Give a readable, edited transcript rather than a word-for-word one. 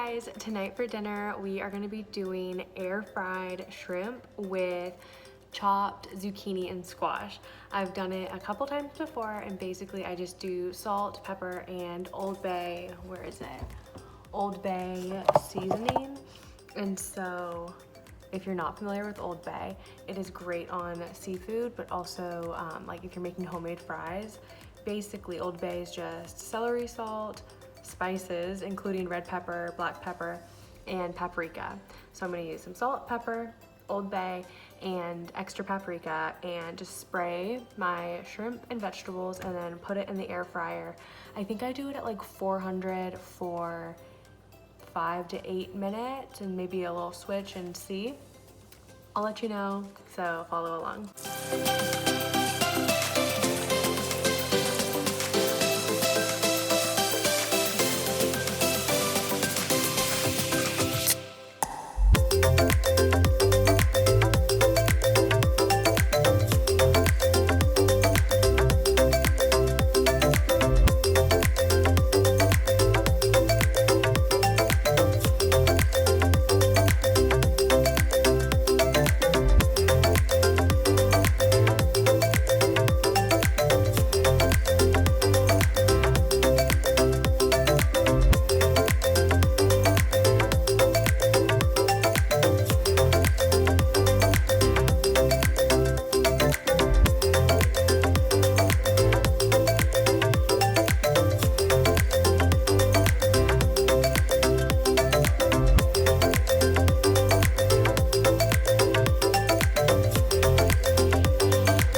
guys, tonight for dinner we are going to be doing air fried shrimp with chopped zucchini and squash. I've done it a couple times before, and basically I just do salt, pepper, and Old Bay, Old Bay seasoning. And so if you're not familiar with Old Bay, it is great on seafood, but also like if you're making homemade fries. Basically Old Bay is just celery salt, spices including red pepper, black pepper, and paprika. So I'm going to use some salt, pepper, Old Bay, and extra paprika, and just spray my shrimp and vegetables and then put it in the air fryer. I think I do it at like 400 for 5 to 8 minutes, and maybe a little switch and see. I'll let you know, so follow along.